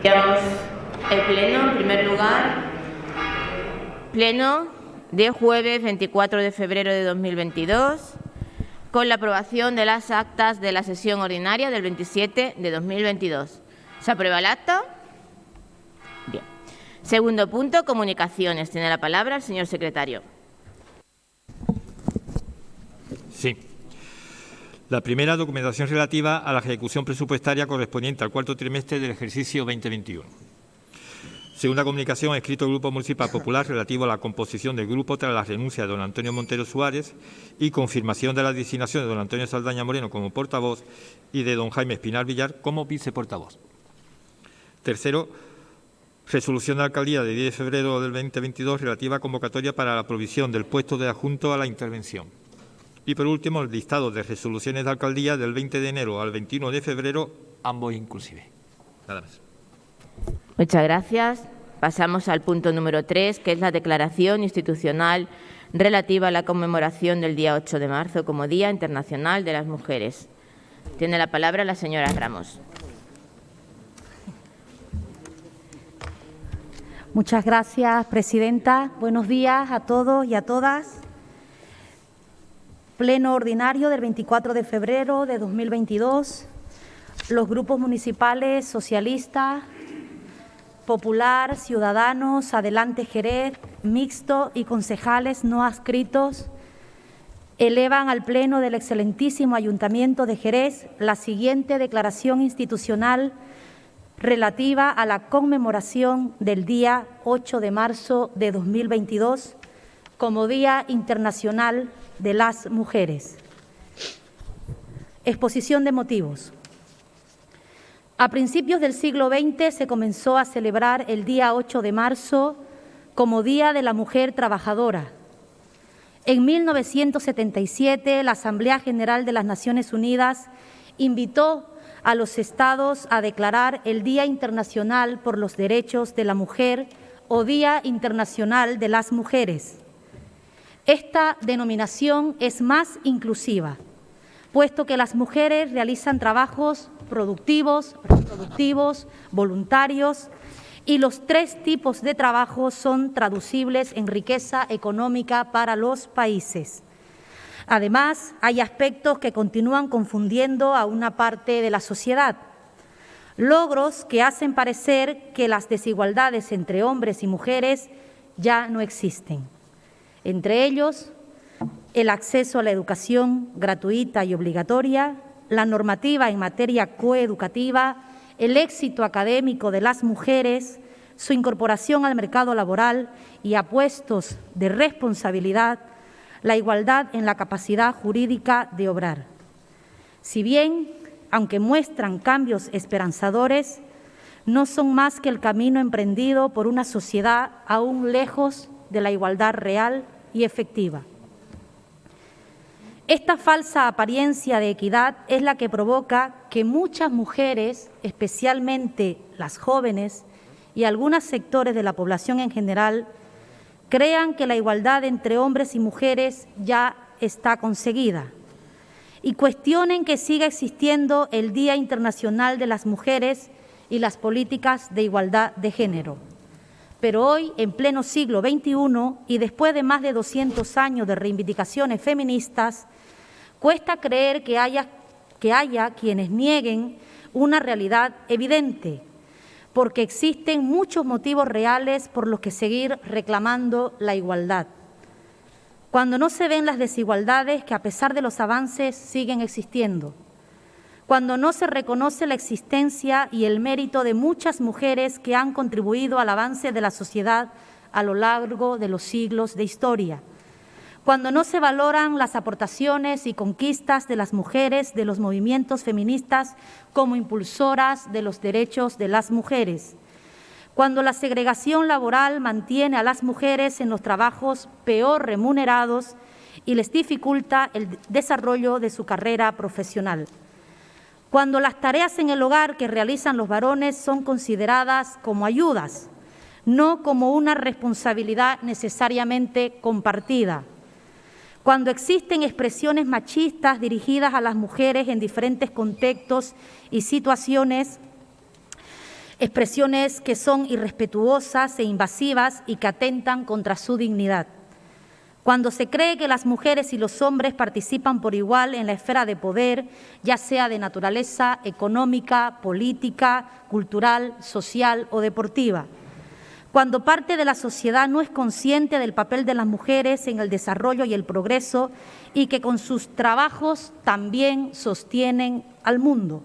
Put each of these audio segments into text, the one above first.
Iniciamos el pleno. En primer lugar, pleno de jueves 24 de febrero de 2022, con la aprobación de las actas de la sesión ordinaria del 27 de 2022. ¿Se aprueba el acta? Bien. Segundo punto, comunicaciones. Tiene la palabra el señor secretario. Sí. La primera, documentación relativa a la ejecución presupuestaria correspondiente al cuarto trimestre del ejercicio 2021. Segunda comunicación, escrito del Grupo Municipal Popular relativo a la composición del grupo tras la renuncia de don Antonio Montero Suárez y confirmación de la designación de don Antonio Saldaña Moreno como portavoz y de don Jaime Espinar Villar como viceportavoz. Tercero, resolución de la alcaldía de 10 de febrero del 2022 relativa a convocatoria para la provisión del puesto de adjunto a la intervención. Y por último, el listado de resoluciones de alcaldía del 20 de enero al 21 de febrero, ambos inclusive. Nada más. Muchas gracias. Pasamos al punto número 3, que es la declaración institucional relativa a la conmemoración del día 8 de marzo como Día Internacional de las Mujeres. Tiene la palabra la señora Ramos. Muchas gracias, presidenta. Buenos días a todos y a todas. Pleno ordinario del 24 de febrero de 2022. Los grupos municipales socialistas, Popular, Ciudadanos, Adelante Jerez, Mixto y concejales no adscritos elevan al Pleno del excelentísimo Ayuntamiento de Jerez la siguiente declaración institucional relativa a la conmemoración del día 8 de marzo de 2022 como Día Internacional de las Mujeres. Exposición de motivos. A principios del siglo XX se comenzó a celebrar el día 8 de marzo como Día de la Mujer Trabajadora. En 1977, la Asamblea General de las Naciones Unidas invitó a los Estados a declarar el Día Internacional por los Derechos de la Mujer o Día Internacional de las Mujeres. Esta denominación es más inclusiva, puesto que las mujeres realizan trabajos productivos, reproductivos, voluntarios, y los tres tipos de trabajo son traducibles en riqueza económica para los países. Además, hay aspectos que continúan confundiendo a una parte de la sociedad. Logros que hacen parecer que las desigualdades entre hombres y mujeres ya no existen. Entre ellos, el acceso a la educación gratuita y obligatoria, la normativa en materia coeducativa, el éxito académico de las mujeres, su incorporación al mercado laboral y a puestos de responsabilidad, la igualdad en la capacidad jurídica de obrar. Si bien, aunque muestran cambios esperanzadores, no son más que el camino emprendido por una sociedad aún lejos de la igualdad real y efectiva. Esta falsa apariencia de equidad es la que provoca que muchas mujeres, especialmente las jóvenes y algunos sectores de la población en general, crean que la igualdad entre hombres y mujeres ya está conseguida y cuestionen que siga existiendo el Día Internacional de las Mujeres y las políticas de igualdad de género. Pero hoy, en pleno siglo XXI y después de más de 200 años de reivindicaciones feministas, cuesta creer que haya quienes nieguen una realidad evidente, porque existen muchos motivos reales por los que seguir reclamando la igualdad. Cuando no se ven las desigualdades que a pesar de los avances siguen existiendo, cuando no se reconoce la existencia y el mérito de muchas mujeres que han contribuido al avance de la sociedad a lo largo de los siglos de historia, cuando no se valoran las aportaciones y conquistas de las mujeres de los movimientos feministas como impulsoras de los derechos de las mujeres, cuando la segregación laboral mantiene a las mujeres en los trabajos peor remunerados y les dificulta el desarrollo de su carrera profesional, cuando las tareas en el hogar que realizan los varones son consideradas como ayudas, no como una responsabilidad necesariamente compartida, cuando existen expresiones machistas dirigidas a las mujeres en diferentes contextos y situaciones expresiones que son irrespetuosas e invasivas y que atentan contra su dignidad. Cuando se cree que las mujeres y los hombres participan por igual en la esfera de poder, ya sea de naturaleza económica, política, cultural, social o deportiva. Cuando parte de la sociedad no es consciente del papel de las mujeres en el desarrollo y el progreso y que con sus trabajos también sostienen al mundo.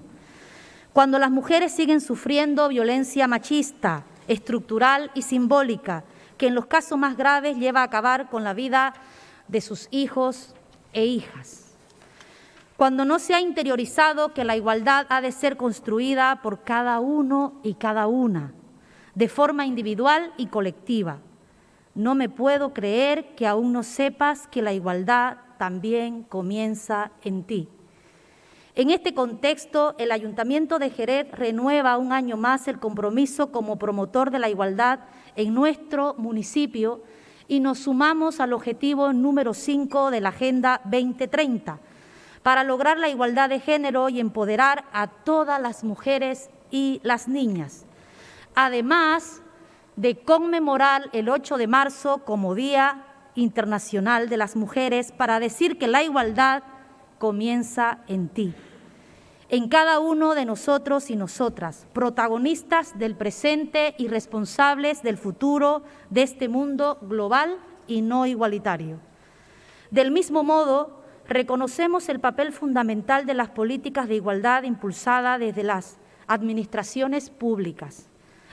Cuando las mujeres siguen sufriendo violencia machista, estructural y simbólica, que en los casos más graves lleva a acabar con la vida de sus hijos e hijas. Cuando no se ha interiorizado que la igualdad ha de ser construida por cada uno y cada una, de forma individual y colectiva. No me puedo creer que aún no sepas que la igualdad también comienza en ti. En este contexto, el Ayuntamiento de Jerez renueva un año más el compromiso como promotor de la igualdad en nuestro municipio y nos sumamos al objetivo número 5 de la Agenda 2030 para lograr la igualdad de género y empoderar a todas las mujeres y las niñas. Además de conmemorar el 8 de marzo como Día Internacional de las Mujeres para decir que la igualdad comienza en ti, en cada uno de nosotros y nosotras, protagonistas del presente y responsables del futuro de este mundo global y no igualitario. Del mismo modo, reconocemos el papel fundamental de las políticas de igualdad impulsadas desde las administraciones públicas,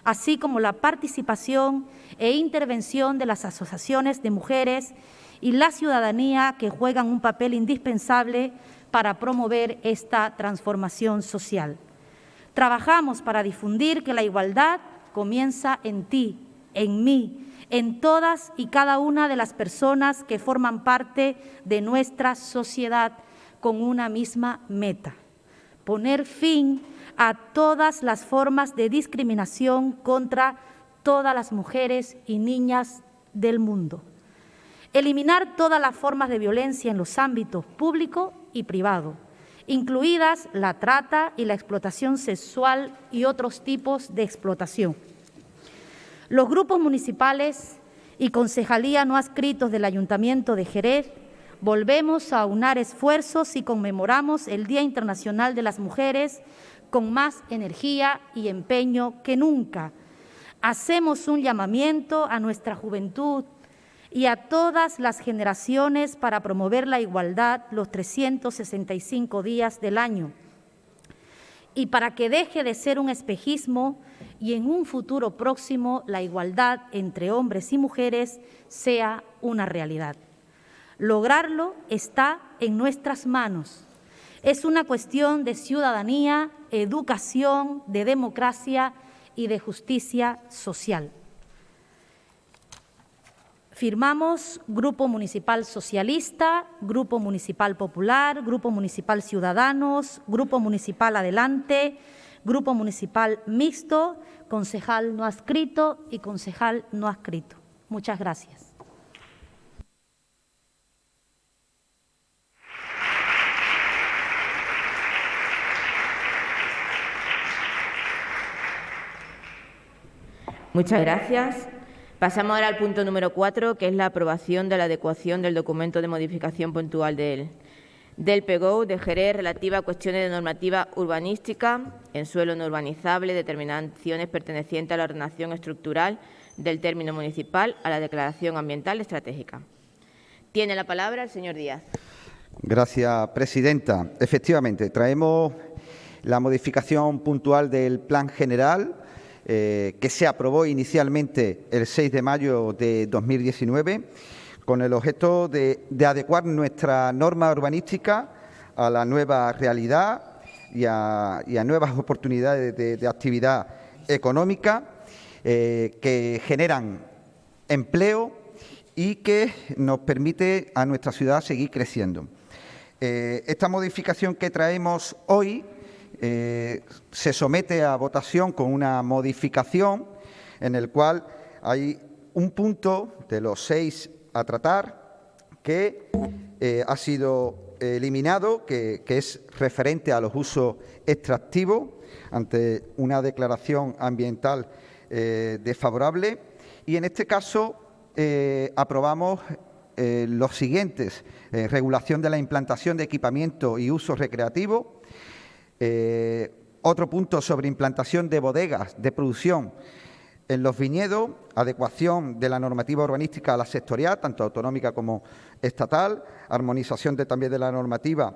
así como la participación e intervención de las asociaciones de mujeres y la ciudadanía que juegan un papel indispensable para promover esta transformación social. Trabajamos para difundir que la igualdad comienza en ti, en mí, en todas y cada una de las personas que forman parte de nuestra sociedad con una misma meta: poner fin a todas las formas de discriminación contra todas las mujeres y niñas del mundo. Eliminar todas las formas de violencia en los ámbitos público y privado, incluidas la trata y la explotación sexual y otros tipos de explotación. Los grupos municipales y concejalía no adscritos del Ayuntamiento de Jerez volvemos a aunar esfuerzos y conmemoramos el Día Internacional de las Mujeres con más energía y empeño que nunca. Hacemos un llamamiento a nuestra juventud y a todas las generaciones para promover la igualdad los 365 días del año y para que deje de ser un espejismo y en un futuro próximo la igualdad entre hombres y mujeres sea una realidad. Lograrlo está en nuestras manos. Es una cuestión de ciudadanía, educación, de democracia y de justicia social. Firmamos Grupo Municipal Socialista, Grupo Municipal Popular, Grupo Municipal Ciudadanos, Grupo Municipal Adelante, Grupo Municipal Mixto, concejal no adscrito y concejal no adscrito. Muchas gracias. Muchas gracias. Pasamos ahora al punto número 4, que es la aprobación de la adecuación del documento de modificación puntual del PGO de Jerez relativa a cuestiones de normativa urbanística en suelo no urbanizable, determinaciones pertenecientes a la ordenación estructural del término municipal a la declaración ambiental estratégica. Tiene la palabra el señor Díaz. Gracias, presidenta. Efectivamente, traemos la modificación puntual del Plan General que se aprobó inicialmente el 6 de mayo de 2019 con el objeto de adecuar nuestra norma urbanística a la nueva realidad y a nuevas oportunidades de actividad económica que generan empleo y que nos permite a nuestra ciudad seguir creciendo. Esta modificación que traemos hoy se somete a votación con una modificación en el cual hay un punto de los 6 a tratar que ha sido eliminado, que es referente a los usos extractivos ante una declaración ambiental desfavorable. Y en este caso aprobamos los siguientes: regulación de la implantación de equipamiento y usos recreativos. Otro punto sobre implantación de bodegas de producción en los viñedos, adecuación de la normativa urbanística a la sectorial, tanto autonómica como estatal, armonización también de la normativa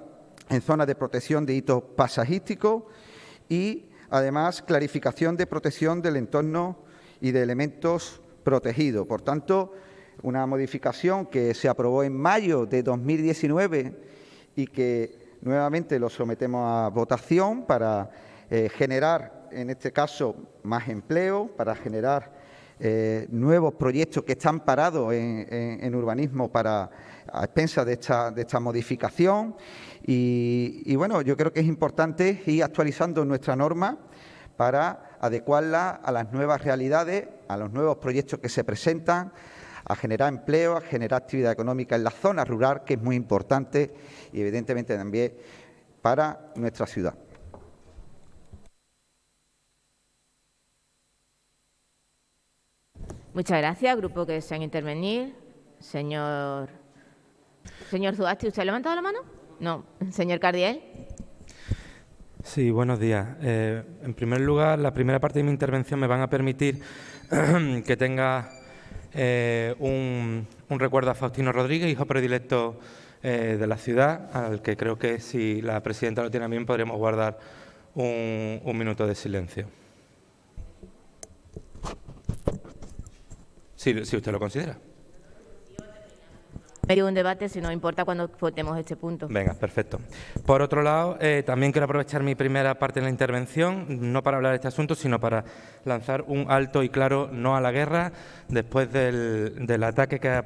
en zonas de protección de hitos paisajísticos y, además, clarificación de protección del entorno y de elementos protegidos. Por tanto, una modificación que se aprobó en mayo de 2019 y que nuevamente lo sometemos a votación para generar, en este caso, más empleo, para generar nuevos proyectos que están parados en urbanismo a expensas de esta modificación. Y bueno, yo creo que es importante ir actualizando nuestra norma para adecuarla a las nuevas realidades, a los nuevos proyectos que se presentan, a generar empleo, a generar actividad económica en la zona rural, que es muy importante, y evidentemente también para nuestra ciudad. Muchas gracias. Grupo que desean intervenir. Señor Zuasti, ¿usted ha levantado la mano? No. Señor Cardiel. Sí, buenos días. En primer lugar, la primera parte de mi intervención me van a permitir que tenga un recuerdo a Faustino Rodríguez, hijo predilecto de la ciudad, al que creo que, si la presidenta lo tiene bien, podríamos guardar un minuto de silencio. Si usted lo considera. Medio un debate, si no importa, cuando votemos este punto. Venga, perfecto. Por otro lado, también quiero aprovechar mi primera parte de la intervención, no para hablar de este asunto, sino para lanzar un alto y claro no a la guerra, después del ataque que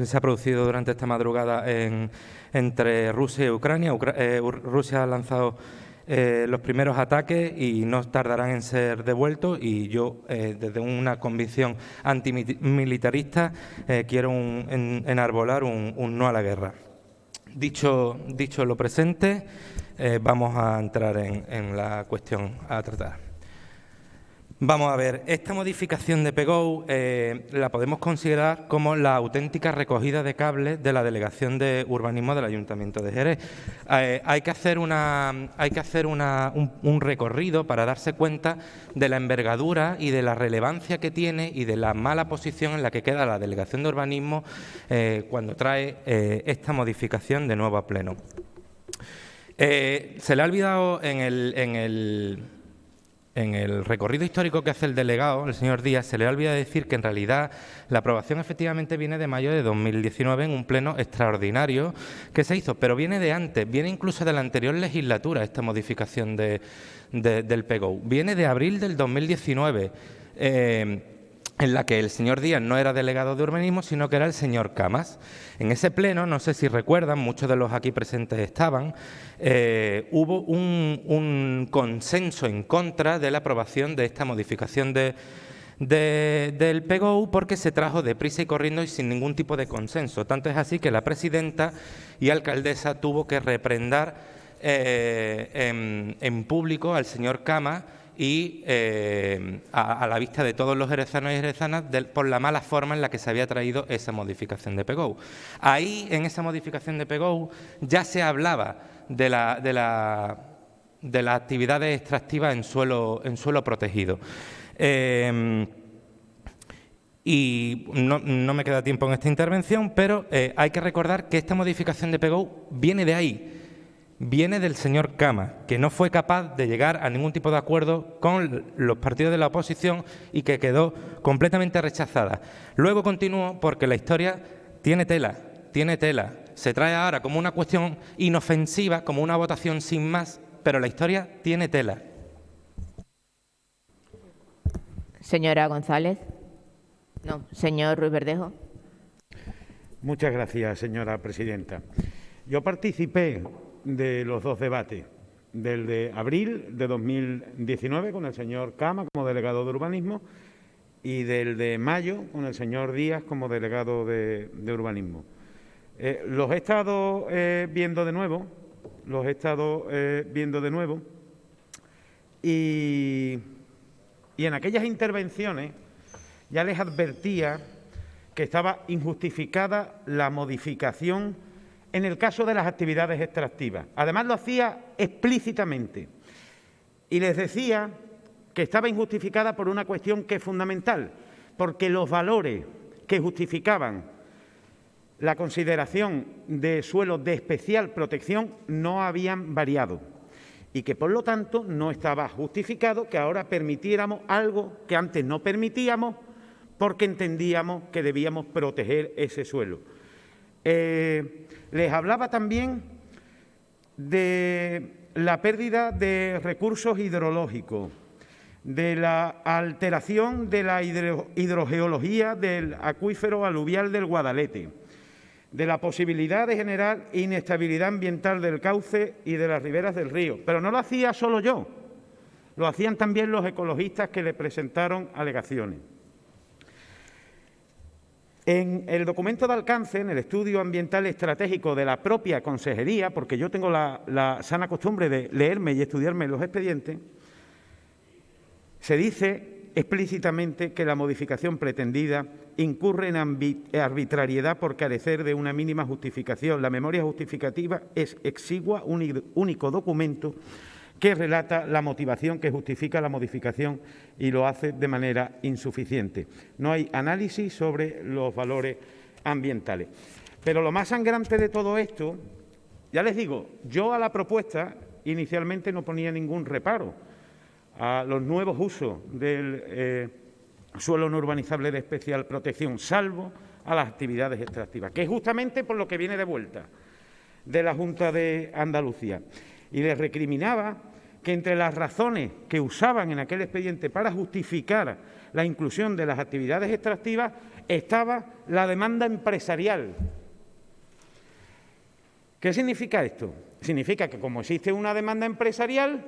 se ha producido durante esta madrugada entre Rusia y Ucrania. Rusia ha lanzado los primeros ataques y no tardarán en ser devueltos, y yo, desde una convicción antimilitarista, quiero enarbolar un no a la guerra. Dicho lo presente, vamos a entrar en la cuestión a tratar. Vamos a ver, esta modificación de PEGOU la podemos considerar como la auténtica recogida de cables de la Delegación de Urbanismo del Ayuntamiento de Jerez. Hay que hacer un recorrido para darse cuenta de la envergadura y de la relevancia que tiene y de la mala posición en la que queda la Delegación de Urbanismo cuando trae esta modificación de nuevo a pleno. Se le ha olvidado en el recorrido histórico que hace el delegado, el señor Díaz, se le ha olvidado decir que en realidad la aprobación efectivamente viene de mayo de 2019 en un pleno extraordinario que se hizo, pero viene de antes, viene incluso de la anterior legislatura esta modificación del PEGOU. Viene de abril del 2019, en la que el señor Díaz no era delegado de urbanismo, sino que era el señor Camas. En ese pleno, no sé si recuerdan, muchos de los aquí presentes estaban, hubo un consenso en contra de la aprobación de esta modificación del PEGOU, porque se trajo deprisa y corriendo y sin ningún tipo de consenso. Tanto es así que la presidenta y alcaldesa tuvo que reprendar en público al señor Camas y a la vista de todos los jerezanos y jerezanas por la mala forma en la que se había traído esa modificación de PEGOU. Ahí, en esa modificación de PEGOU, ya se hablaba de las actividades extractivas en suelo protegido. Y no me queda tiempo en esta intervención, pero hay que recordar que esta modificación de PEGOU viene de ahí. Viene del señor Camas, que no fue capaz de llegar a ningún tipo de acuerdo con los partidos de la oposición y que quedó completamente rechazada. Luego continuó porque la historia tiene tela. Se trae ahora como una cuestión inofensiva, como una votación sin más, pero la historia tiene tela. Señora González. No, señor Ruiz Verdejo. Muchas gracias, señora presidenta. Yo participé de los dos debates, del de abril de 2019 con el señor Cama como delegado de urbanismo y del de mayo con el señor Díaz como delegado de urbanismo. Los he estado viendo de nuevo, y en aquellas intervenciones ya les advertía que estaba injustificada la modificación en el caso de las actividades extractivas. Además, lo hacía explícitamente y les decía que estaba injustificada por una cuestión que es fundamental, porque los valores que justificaban la consideración de suelos de especial protección no habían variado y que, por lo tanto, no estaba justificado que ahora permitiéramos algo que antes no permitíamos porque entendíamos que debíamos proteger ese suelo. Les hablaba también de la pérdida de recursos hidrológicos, de la alteración de la hidrogeología del acuífero aluvial del Guadalete, de la posibilidad de generar inestabilidad ambiental del cauce y de las riberas del río. Pero no lo hacía solo yo, lo hacían también los ecologistas que le presentaron alegaciones. En el documento de alcance, en el estudio ambiental estratégico de la propia Consejería, porque yo tengo la sana costumbre de leerme y estudiarme los expedientes, se dice explícitamente que la modificación pretendida incurre en arbitrariedad por carecer de una mínima justificación. La memoria justificativa es exigua, un único documento que relata la motivación que justifica la modificación y lo hace de manera insuficiente. No hay análisis sobre los valores ambientales. Pero lo más sangrante de todo esto, ya les digo, yo a la propuesta inicialmente no ponía ningún reparo a los nuevos usos del suelo no urbanizable de especial protección, salvo a las actividades extractivas, que es justamente por lo que viene de vuelta de la Junta de Andalucía. Y les recriminaba que entre las razones que usaban en aquel expediente para justificar la inclusión de las actividades extractivas estaba la demanda empresarial. ¿Qué significa esto? Significa que como existe una demanda empresarial,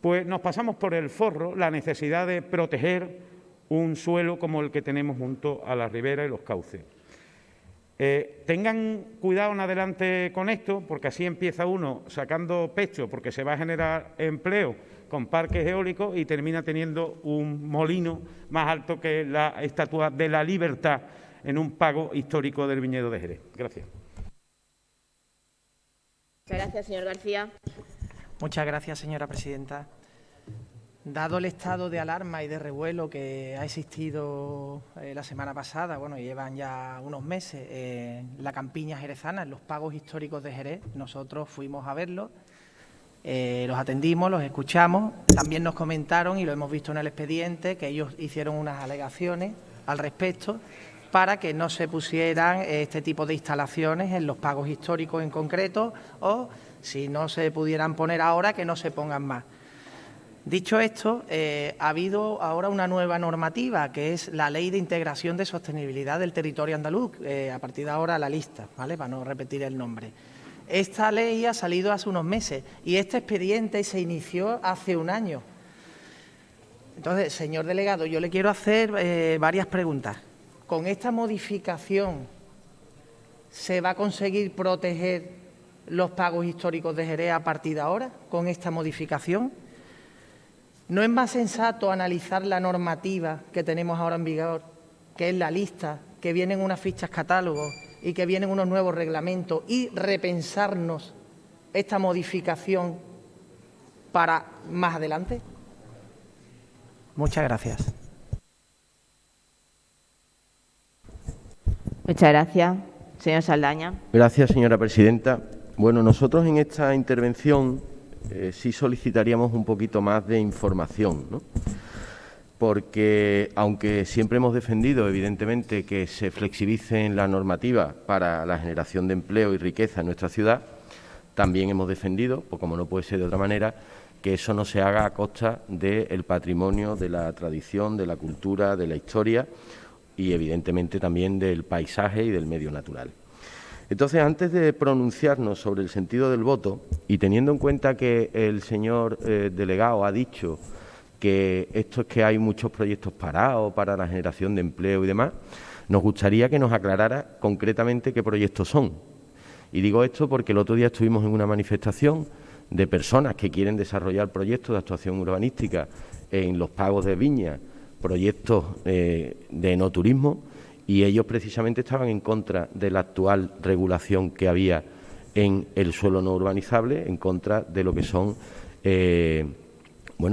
pues nos pasamos por el forro la necesidad de proteger un suelo como el que tenemos junto a la ribera y los cauces. Tengan cuidado en adelante con esto, porque así empieza uno sacando pecho, porque se va a generar empleo con parques eólicos y termina teniendo un molino más alto que la Estatua de la Libertad en un pago histórico del viñedo de Jerez. Gracias. Muchas gracias, señor García. Muchas gracias, señora presidenta. Dado el estado de alarma y de revuelo que ha existido la semana pasada, bueno, llevan ya unos meses, en la campiña jerezana, en los pagos históricos de Jerez, nosotros fuimos a verlos, los atendimos, los escuchamos, también nos comentaron, y lo hemos visto en el expediente, que ellos hicieron unas alegaciones al respecto para que no se pusieran este tipo de instalaciones en los pagos históricos en concreto, o si no se pudieran poner ahora, que no se pongan más. Dicho esto, ha habido ahora una nueva normativa, que es la Ley de Integración de Sostenibilidad del Territorio Andaluz, a partir de ahora la lista, ¿vale?, para no repetir el nombre. Esta ley ha salido hace unos meses y este expediente se inició hace un año. Entonces, señor delegado, yo le quiero hacer varias preguntas. ¿Con esta modificación se va a conseguir proteger los pagos históricos de Jerez a partir de ahora, con esta modificación? ¿No es más sensato analizar la normativa que tenemos ahora en vigor, que es la lista, que vienen unas fichas catálogos y que vienen unos nuevos reglamentos, y repensarnos esta modificación para más adelante? Muchas gracias. Muchas gracias. Señor Saldaña. Gracias, señora presidenta. Bueno, nosotros en esta intervención sí solicitaríamos un poquito más de información, ¿no? Porque, aunque siempre hemos defendido, evidentemente, que se flexibilice la normativa para la generación de empleo y riqueza en nuestra ciudad, también hemos defendido, pues como no puede ser de otra manera, que eso no se haga a costa del patrimonio, de la tradición, de la cultura, de la historia y, evidentemente, también del paisaje y del medio natural. Entonces, antes de pronunciarnos sobre el sentido del voto, y teniendo en cuenta que el señor delegado ha dicho que esto es que hay muchos proyectos parados para la generación de empleo y demás, Nos gustaría que nos aclarara concretamente qué proyectos son. Y digo esto porque el otro día estuvimos en una manifestación de personas que quieren desarrollar proyectos de actuación urbanística en los pagos de viña, proyectos de enoturismo, y ellos precisamente estaban en contra de la actual regulación que había en el suelo no urbanizable, en contra de lo que son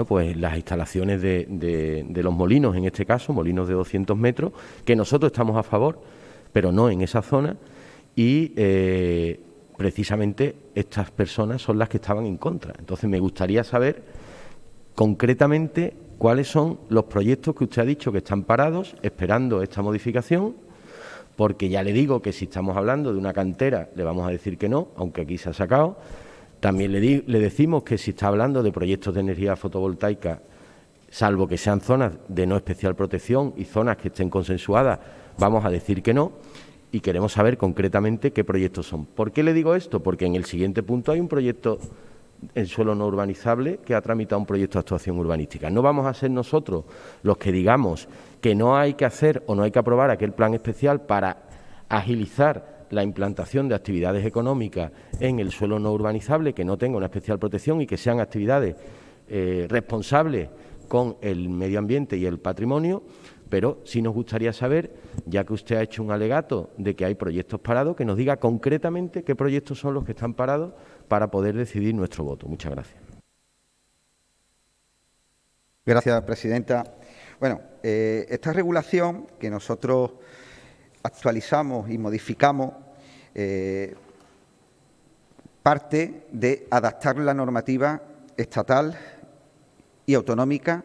pues las instalaciones de los molinos, en este caso, molinos de 200 metros, que nosotros estamos a favor, pero no en esa zona, y precisamente estas personas son las que estaban en contra. Entonces, me gustaría saber concretamente cuáles son los proyectos que usted ha dicho que están parados, esperando esta modificación, porque ya le digo que si estamos hablando de una cantera, le vamos a decir que no, aunque aquí se ha sacado. También le decimos que si está hablando de proyectos de energía fotovoltaica, salvo que sean zonas de no especial protección y zonas que estén consensuadas, vamos a decir que no, y queremos saber concretamente qué proyectos son. ¿Por qué le digo esto? Porque en el siguiente punto hay un proyecto en suelo no urbanizable que ha tramitado un proyecto de actuación urbanística. No vamos a ser nosotros los que digamos que no hay que hacer o no hay que aprobar aquel plan especial para agilizar la implantación de actividades económicas en el suelo no urbanizable que no tenga una especial protección y que sean actividades responsables con el medio ambiente y el patrimonio, pero sí nos gustaría saber, ya que usted ha hecho un alegato de que hay proyectos parados, que nos diga concretamente qué proyectos son los que están parados para poder decidir nuestro voto. Muchas gracias. Gracias, presidenta. Bueno, esta regulación que nosotros actualizamos y modificamos parte de adaptar la normativa estatal y autonómica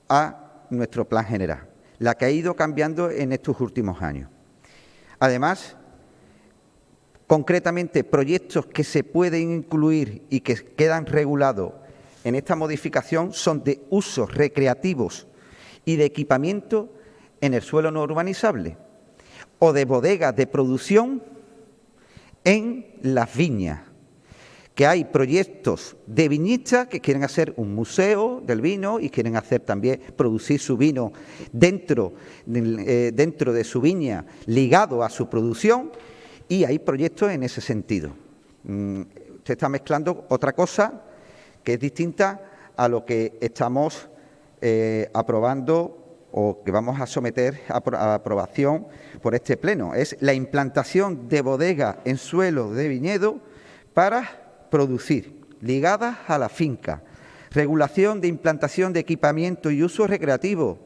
a nuestro plan general, la que ha ido cambiando en estos últimos años. Además, concretamente, proyectos que se pueden incluir y que quedan regulados en esta modificación son de usos recreativos y de equipamiento en el suelo no urbanizable o de bodegas de producción en las viñas, que hay proyectos de viñistas que quieren hacer un museo del vino y quieren hacer también producir su vino dentro de su viña, ligado a su producción, y hay proyectos en ese sentido. Usted está mezclando otra cosa que es distinta a lo que estamos aprobando o que vamos a someter a aprobación por este Pleno. Es la implantación de bodegas en suelo de viñedo para producir, ligadas a la finca. Regulación de implantación de equipamiento y uso recreativo,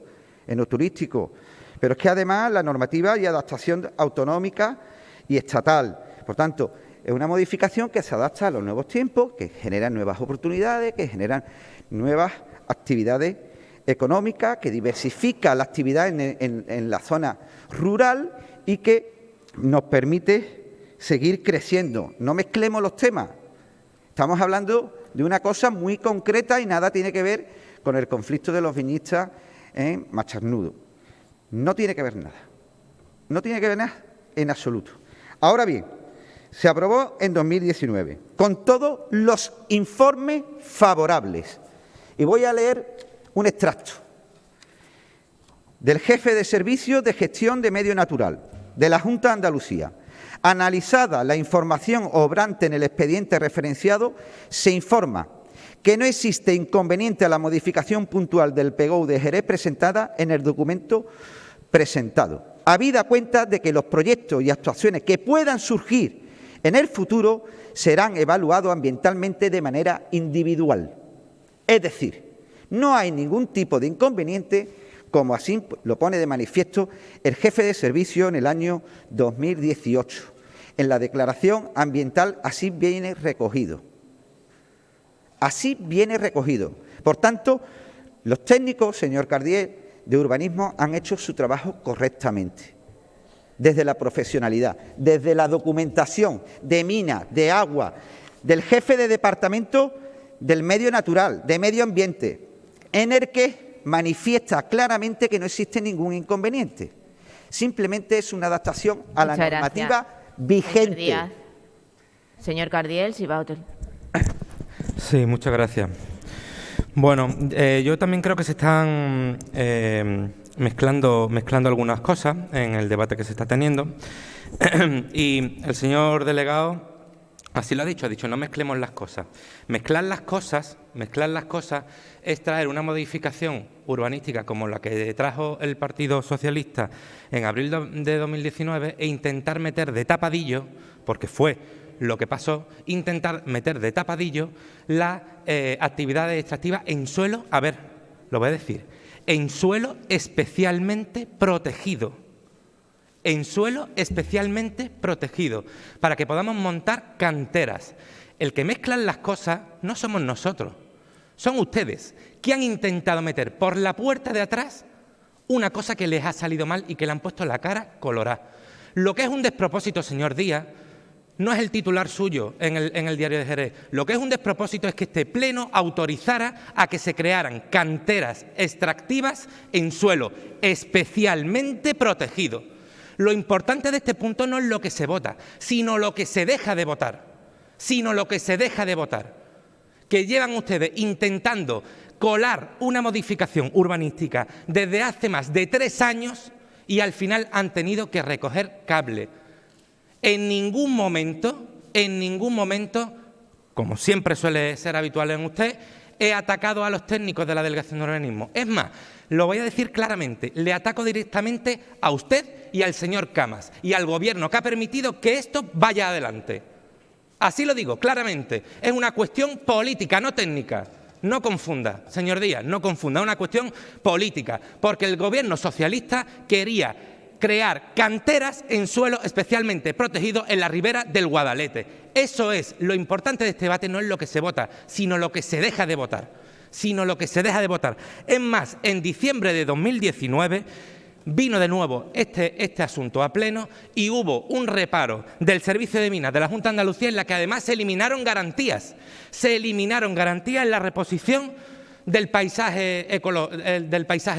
enoturístico. Pero es que además la normativa y adaptación autonómica y estatal. Por tanto, es una modificación que se adapta a los nuevos tiempos, que generan nuevas oportunidades, que generan nuevas actividades económicas, que diversifica la actividad en la zona rural y que nos permite seguir creciendo. No mezclemos los temas. Estamos hablando de una cosa muy concreta y nada tiene que ver con el conflicto de los viñistas en Macharnudo. No tiene que ver nada. No tiene que ver nada en absoluto. Ahora bien, se aprobó en 2019 con todos los informes favorables. Y voy a leer un extracto del jefe de Servicios de Gestión de Medio Natural de la Junta de Andalucía. Analizada la información obrante en el expediente referenciado, se informa que no existe inconveniente a la modificación puntual del PGOU de Jerez presentada en el documento presentado, habida cuenta de que los proyectos y actuaciones que puedan surgir en el futuro serán evaluados ambientalmente de manera individual. Es decir, no hay ningún tipo de inconveniente, como así lo pone de manifiesto el jefe de servicio en el año 2018. En la declaración ambiental así viene recogido. Así viene recogido. Por tanto, los técnicos, señor Cardiel, de urbanismo han hecho su trabajo correctamente. Desde la profesionalidad, desde la documentación de mina, de agua, del jefe de departamento del medio natural, de medio ambiente, en el que manifiesta claramente que no existe ningún inconveniente. Simplemente es una adaptación a la normativa vigente. Señor Cardiel, si va a... Sí, muchas gracias. Bueno, yo también creo que se están mezclando algunas cosas en el debate que se está teniendo. Y el señor delegado así lo ha dicho no mezclemos las cosas. Mezclar las cosas es traer una modificación urbanística como la que trajo el Partido Socialista en abril de 2019 e intentar meter de tapadillo, porque fue lo que pasó, intentar meter de tapadillo las actividades extractivas en suelo, a ver, lo voy a decir, en suelo especialmente protegido. En suelo especialmente protegido, para que podamos montar canteras. El que mezclan las cosas no somos nosotros, son ustedes, que han intentado meter por la puerta de atrás una cosa que les ha salido mal y que le han puesto la cara colorada. Lo que es un despropósito, señor Díaz, no es el titular suyo en el Diario de Jerez. Lo que es un despropósito es que este Pleno autorizara a que se crearan canteras extractivas en suelo especialmente protegido. Lo importante de este punto no es lo que se vota, sino lo que se deja de votar. Que llevan ustedes intentando colar una modificación urbanística desde hace más de 3 años y al final han tenido que recoger cable. En ningún momento, como siempre suele ser habitual en usted, he atacado a los técnicos de la Delegación de Urbanismo. Es más, lo voy a decir claramente, le ataco directamente a usted y al señor Camas y al Gobierno que ha permitido que esto vaya adelante. Así lo digo claramente, es una cuestión política, no técnica. No confunda, señor Díaz, no confunda, es una cuestión política, porque el Gobierno socialista quería crear canteras en suelo especialmente protegido en la ribera del Guadalete. Eso es lo importante de este debate, no es lo que se vota, sino lo que se deja de votar. Es más, en diciembre de 2019 vino de nuevo este asunto a pleno y hubo un reparo del Servicio de Minas de la Junta de Andalucía en la que además se eliminaron garantías. En la reposición del paisaje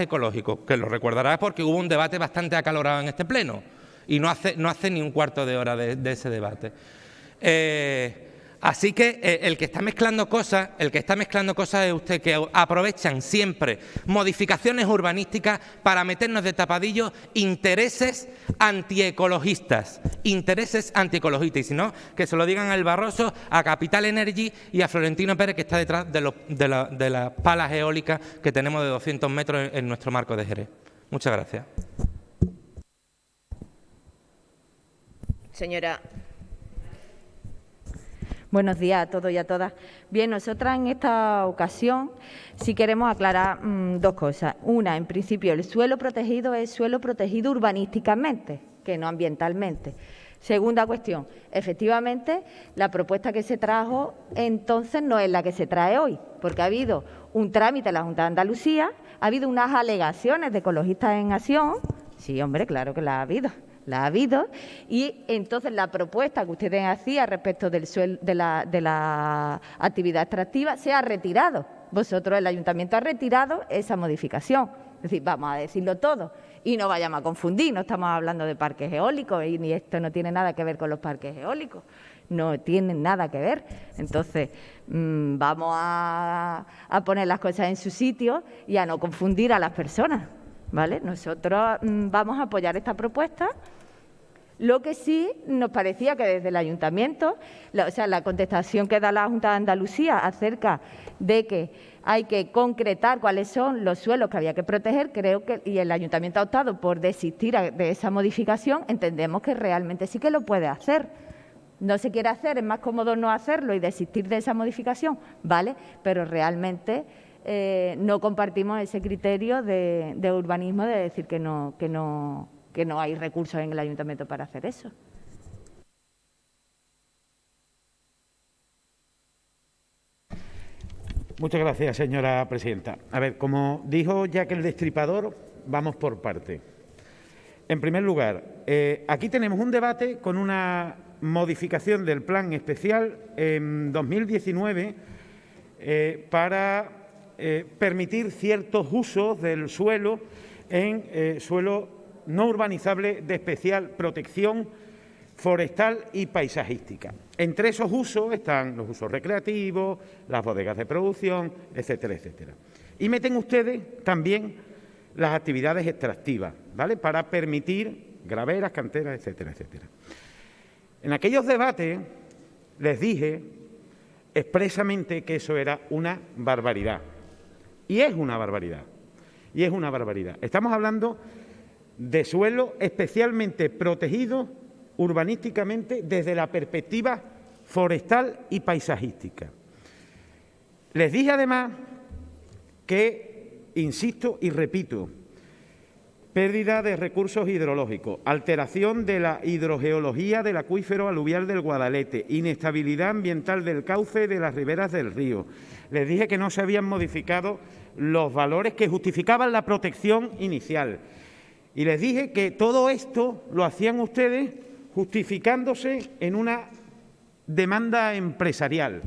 ecológico, que lo recordará porque hubo un debate bastante acalorado en este pleno y no hace ni un cuarto de hora de ese debate. Así que el que está mezclando cosas es usted, que aprovechan siempre modificaciones urbanísticas para meternos de tapadillo intereses antiecologistas. Y si no, que se lo digan al Barroso, a Capital Energy y a Florentino Pérez, que está detrás de las palas eólicas que tenemos de 200 metros en nuestro marco de Jerez. Muchas gracias. Señora. Buenos días a todos y a todas. Bien, nosotras en esta ocasión sí queremos aclarar 2 cosas. Una, en principio, el suelo protegido es suelo protegido urbanísticamente, que no ambientalmente. Segunda cuestión, efectivamente, la propuesta que se trajo entonces no es la que se trae hoy, porque ha habido un trámite en la Junta de Andalucía, ha habido unas alegaciones de Ecologistas en Acción. Sí, hombre, claro que la ha habido, y entonces la propuesta que ustedes hacían respecto del suelo, de la actividad extractiva se ha retirado. Vosotros, el Ayuntamiento, ha retirado esa modificación. Es decir, vamos a decirlo todo y no vayamos a confundir, no estamos hablando de parques eólicos y ni esto no tiene nada que ver con los parques eólicos, no tienen nada que ver. Entonces, vamos a poner las cosas en su sitio y a no confundir a las personas. ¿Vale? Nosotros vamos a apoyar esta propuesta. Lo que sí nos parecía que desde el Ayuntamiento, la contestación que da la Junta de Andalucía acerca de que hay que concretar cuáles son los suelos que había que proteger, creo que, y el Ayuntamiento ha optado por desistir de esa modificación, entendemos que realmente sí que lo puede hacer. No se quiere hacer, es más cómodo no hacerlo y desistir de esa modificación, ¿vale? Pero realmente no compartimos ese criterio de urbanismo de decir que no hay recursos en el Ayuntamiento para hacer eso. Muchas gracias, señora presidenta. A ver, como dijo Jack el Destripador, vamos por parte. En primer lugar, aquí tenemos un debate con una modificación del plan especial en 2019 para permitir ciertos usos del suelo en suelo no urbanizable de especial protección forestal y paisajística. Entre esos usos están los usos recreativos, las bodegas de producción, etcétera, etcétera. Y meten ustedes también las actividades extractivas, ¿vale?, para permitir graveras, canteras, etcétera, etcétera. En aquellos debates les dije expresamente que eso era una barbaridad. Y es una barbaridad. Y es una barbaridad. Estamos hablando de suelos especialmente protegidos urbanísticamente desde la perspectiva forestal y paisajística. Les dije además que, insisto y repito, pérdida de recursos hidrológicos, alteración de la hidrogeología del acuífero aluvial del Guadalete, inestabilidad ambiental del cauce de las riberas del río. Les dije que no se habían modificado los valores que justificaban la protección inicial. Y les dije que todo esto lo hacían ustedes justificándose en una demanda empresarial.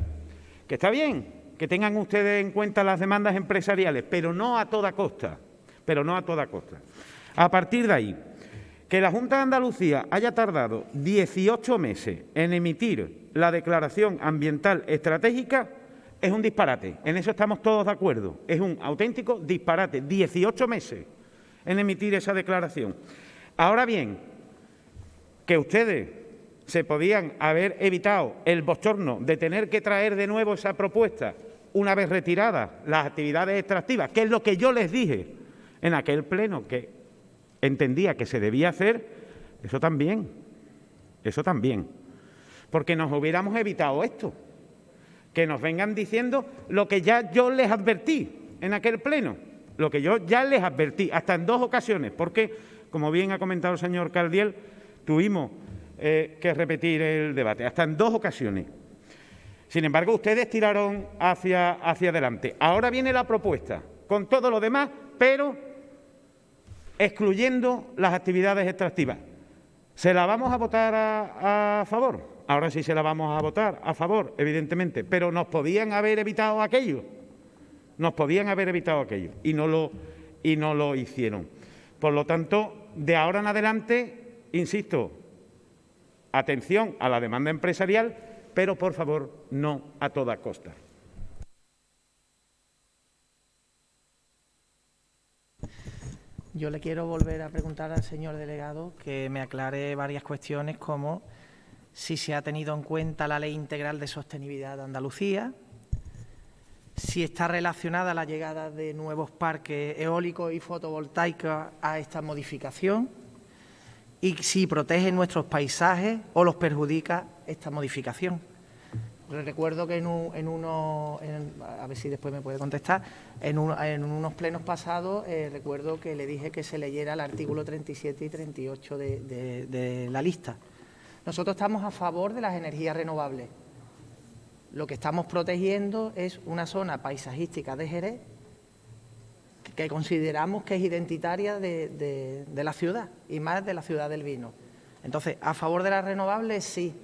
Que está bien que tengan ustedes en cuenta las demandas empresariales, pero no a toda costa. Pero no a toda costa. A partir de ahí, que la Junta de Andalucía haya tardado 18 meses en emitir la declaración ambiental estratégica es un disparate. En eso estamos todos de acuerdo. Es un auténtico disparate. 18 meses en emitir esa declaración. Ahora bien, que ustedes se podían haber evitado el bochorno de tener que traer de nuevo esa propuesta una vez retiradas las actividades extractivas, que es lo que yo les dije en aquel pleno que entendía que se debía hacer, eso también, porque nos hubiéramos evitado esto, que nos vengan diciendo lo que ya yo les advertí en aquel pleno, lo que yo ya les advertí, hasta en 2 ocasiones, porque, como bien ha comentado el señor Caldiel, tuvimos que repetir el debate, hasta en 2 ocasiones. Sin embargo, ustedes tiraron hacia adelante. Ahora viene la propuesta, con todo lo demás, pero excluyendo las actividades extractivas. ¿Se la vamos a votar a favor? Ahora sí se la vamos a votar a favor, evidentemente, pero nos podían haber evitado aquello. Nos podían haber evitado aquello y no lo hicieron. Por lo tanto, de ahora en adelante, insisto, atención a la demanda empresarial, pero por favor, no a toda costa. Yo le quiero volver a preguntar al señor delegado que me aclare varias cuestiones, como si se ha tenido en cuenta la Ley Integral de Sostenibilidad de Andalucía, si está relacionada la llegada de nuevos parques eólicos y fotovoltaicos a esta modificación y si protege nuestros paisajes o los perjudica esta modificación. Recuerdo que a ver si después me puede contestar, en unos plenos pasados recuerdo que le dije que se leyera el artículo 37 y 38 de la lista. Nosotros estamos a favor de las energías renovables. Lo que estamos protegiendo es una zona paisajística de Jerez que consideramos que es identitaria de la ciudad y más de la ciudad del vino. Entonces, a favor de las renovables, sí,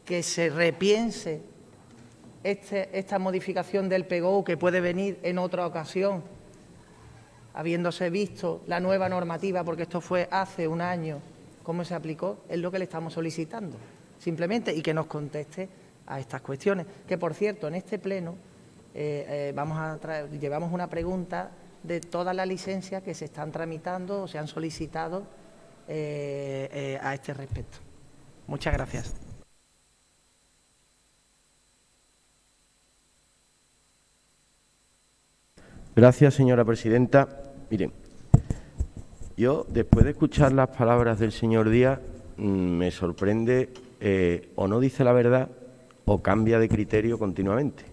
que se repiense esta modificación del PGO que puede venir en otra ocasión, habiéndose visto la nueva normativa, porque esto fue hace un año, cómo se aplicó, es lo que le estamos solicitando, simplemente, y que nos conteste a estas cuestiones. Que, por cierto, en este pleno llevamos una pregunta de todas las licencias que se están tramitando o se han solicitado a este respecto. Muchas gracias. Gracias, señora presidenta. Miren, yo, después de escuchar las palabras del señor Díaz, me sorprende o no dice la verdad o cambia de criterio continuamente.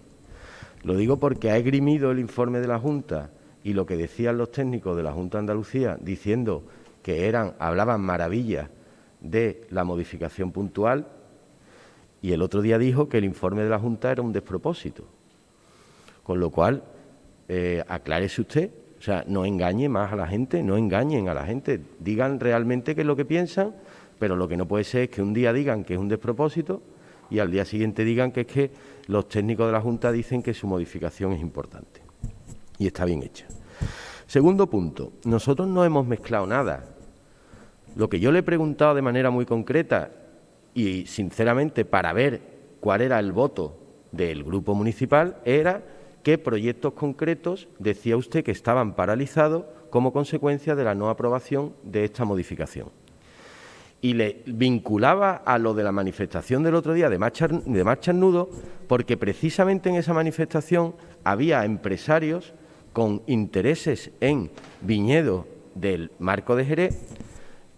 Lo digo porque ha esgrimido el informe de la Junta y lo que decían los técnicos de la Junta de Andalucía diciendo que hablaban maravillas de la modificación puntual, y el otro día dijo que el informe de la Junta era un despropósito. Con lo cual, aclárese usted, o sea, no engañe más a la gente, no engañen a la gente, digan realmente qué es lo que piensan, pero lo que no puede ser es que un día digan que es un despropósito y al día siguiente digan que es que los técnicos de la Junta dicen que su modificación es importante y está bien hecha. Segundo punto, nosotros no hemos mezclado nada. Lo que yo le he preguntado de manera muy concreta y sinceramente para ver cuál era el voto del grupo municipal era qué proyectos concretos decía usted que estaban paralizados como consecuencia de la no aprobación de esta modificación. Y le vinculaba a lo de la manifestación del otro día de Marchas Nudo, porque precisamente en esa manifestación había empresarios con intereses en viñedos del Marco de Jerez,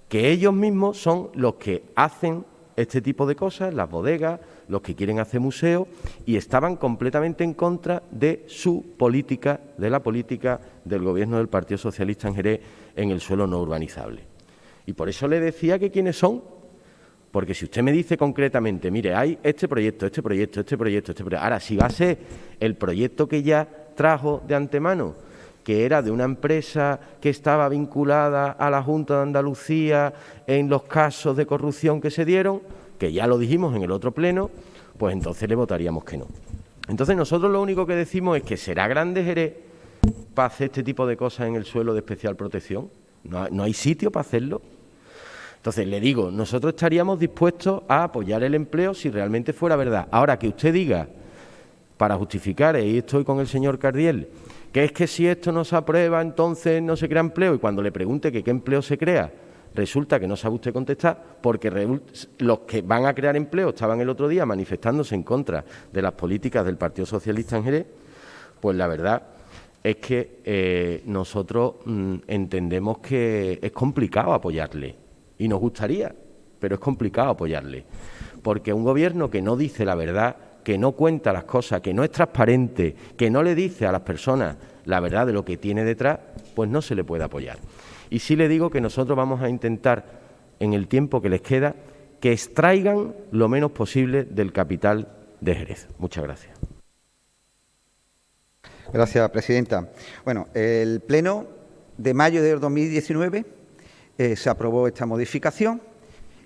que ellos mismos son los que hacen este tipo de cosas, las bodegas, los que quieren hacer museos, y estaban completamente en contra de su política, de la política del Gobierno del Partido Socialista en Jerez en el suelo no urbanizable. Y por eso le decía que quiénes son, porque si usted me dice concretamente, mire, hay este proyecto, ahora si va a ser el proyecto que ya trajo de antemano, que era de una empresa que estaba vinculada a la Junta de Andalucía en los casos de corrupción que se dieron, que ya lo dijimos en el otro pleno, pues entonces le votaríamos que no. Entonces nosotros lo único que decimos es que será grande Jerez para hacer este tipo de cosas en el suelo de especial protección. No hay sitio para hacerlo. Entonces, le digo, nosotros estaríamos dispuestos a apoyar el empleo si realmente fuera verdad. Ahora, que usted diga, para justificar, y estoy con el señor Cardiel, que es que si esto no se aprueba, entonces no se crea empleo, y cuando le pregunte que qué empleo se crea, resulta que no sabe usted contestar, porque los que van a crear empleo estaban el otro día manifestándose en contra de las políticas del Partido Socialista en Jerez, pues la verdad es que nosotros entendemos que es complicado apoyarle. Y nos gustaría, pero es complicado apoyarle, porque un gobierno que no dice la verdad, que no cuenta las cosas, que no es transparente, que no le dice a las personas la verdad de lo que tiene detrás, pues no se le puede apoyar. Y sí le digo que nosotros vamos a intentar, en el tiempo que les queda, que extraigan lo menos posible del capital de Jerez. Muchas gracias. Gracias, presidenta. Bueno, el Pleno de mayo de 2019 se aprobó esta modificación.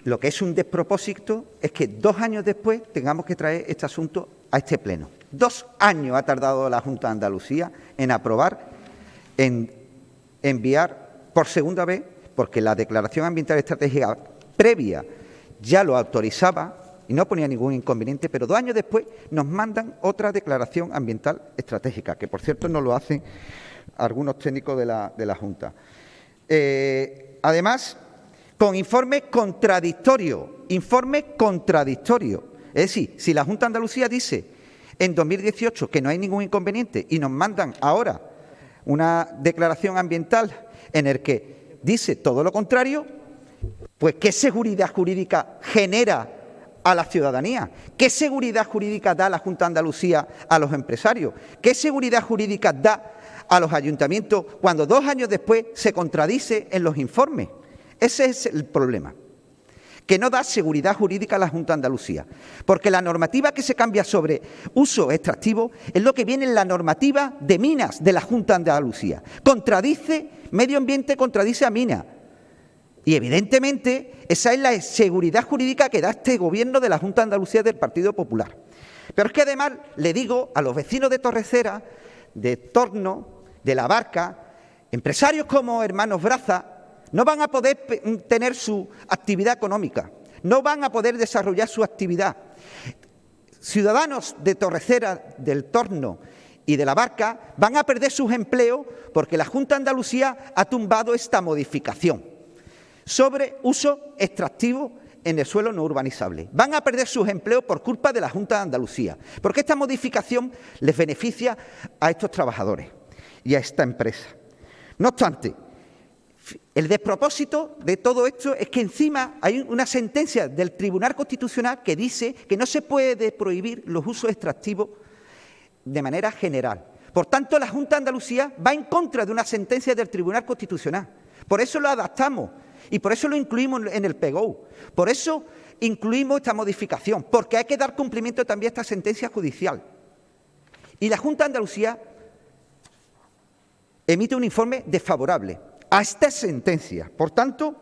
Lo que es un despropósito es que 2 años después tengamos que traer este asunto a este Pleno. 2 años ha tardado la Junta de Andalucía en aprobar, en enviar por segunda vez, porque la declaración ambiental estratégica previa ya lo autorizaba y no ponía ningún inconveniente, pero 2 años después nos mandan otra declaración ambiental estratégica, que por cierto no lo hacen algunos técnicos de la Junta. Además, con informe contradictorio. Es decir, si la Junta de Andalucía dice en 2018 que no hay ningún inconveniente y nos mandan ahora una declaración ambiental en el que dice todo lo contrario, pues ¿qué seguridad jurídica genera a la ciudadanía? ¿Qué seguridad jurídica da la Junta de Andalucía a los empresarios? ¿Qué seguridad jurídica da a los ayuntamientos cuando 2 años después se contradice en los informes? Ese es el problema, que no da seguridad jurídica a la Junta de Andalucía, porque la normativa que se cambia sobre uso extractivo es lo que viene en la normativa de minas de la Junta de Andalucía. Contradice medio ambiente, contradice a minas. Y evidentemente esa es la seguridad jurídica que da este Gobierno de la Junta de Andalucía del Partido Popular. Pero es que además le digo a los vecinos de Torrecera, de Torno, de La Barca, empresarios como Hermanos Braza, no van a poder tener su actividad económica, no van a poder desarrollar su actividad. Ciudadanos de Torrecera, del Torno y de La Barca van a perder sus empleos porque la Junta de Andalucía ha tumbado esta modificación sobre uso extractivo en el suelo no urbanizable. Van a perder sus empleos por culpa de la Junta de Andalucía, porque esta modificación les beneficia a estos trabajadores y a esta empresa. No obstante, el despropósito de todo esto es que encima hay una sentencia del Tribunal Constitucional que dice que no se puede prohibir los usos extractivos de manera general. Por tanto, la Junta de Andalucía va en contra de una sentencia del Tribunal Constitucional. Por eso lo adaptamos y por eso lo incluimos en el PGO. Por eso incluimos esta modificación, porque hay que dar cumplimiento también a esta sentencia judicial. Y la Junta de Andalucía emite un informe desfavorable a esta sentencia. Por tanto,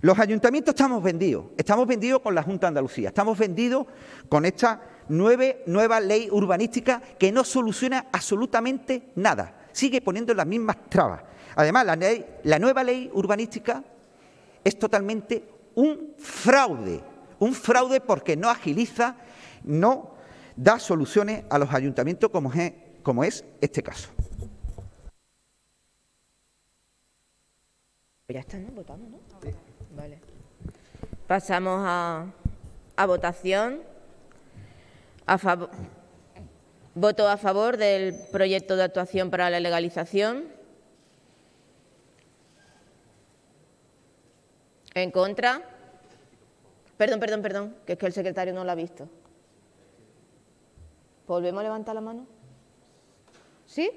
los ayuntamientos estamos vendidos con la Junta de Andalucía, estamos vendidos con esta nueva ley urbanística que no soluciona absolutamente nada, sigue poniendo las mismas trabas. Además, la nueva ley urbanística es totalmente un fraude porque no agiliza, no da soluciones a los ayuntamientos como como es este caso. Ya está, ¿no? Votamos, ¿no? Sí. Vale. Pasamos a votación. Voto a favor del proyecto de actuación para la legalización. ¿En contra? Perdón, que es que el secretario no lo ha visto. ¿Volvemos a levantar la mano? ¿Sí?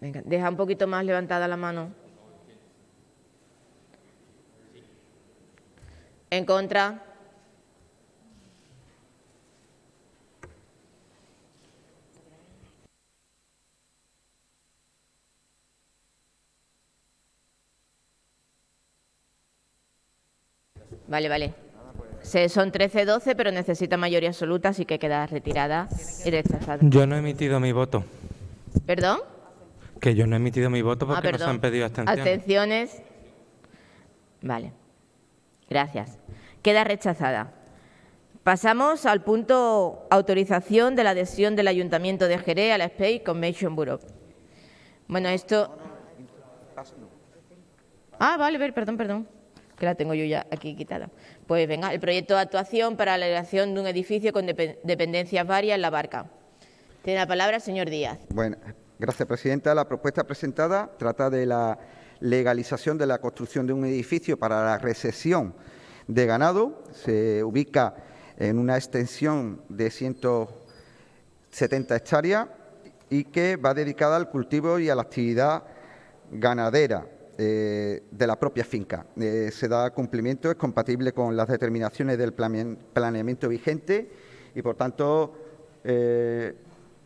Venga, deja un poquito más levantada la mano. ¿En contra? Vale. Son 13-12, pero necesita mayoría absoluta, así que queda retirada y rechazada. Yo no he emitido mi voto. ¿Perdón? Que yo no he emitido mi voto porque nos han pedido abstenciones. Abstenciones. Vale. Gracias. Queda rechazada. Pasamos al punto autorización de la adhesión del Ayuntamiento de Jerez a la Space Convention Bureau. Bueno, esto... Vale, perdón, que la tengo yo ya aquí quitada. Pues venga, el proyecto de actuación para la elevación de un edificio con dependencias varias en La Barca. Tiene la palabra el señor Díaz. Bueno, gracias, presidenta. La propuesta presentada trata de la legalización de la construcción de un edificio para la recepción de ganado. Se ubica en una extensión de 170 hectáreas y que va dedicada al cultivo y a la actividad ganadera de la propia finca. Se da cumplimiento, es compatible con las determinaciones del planeamiento vigente y, por tanto,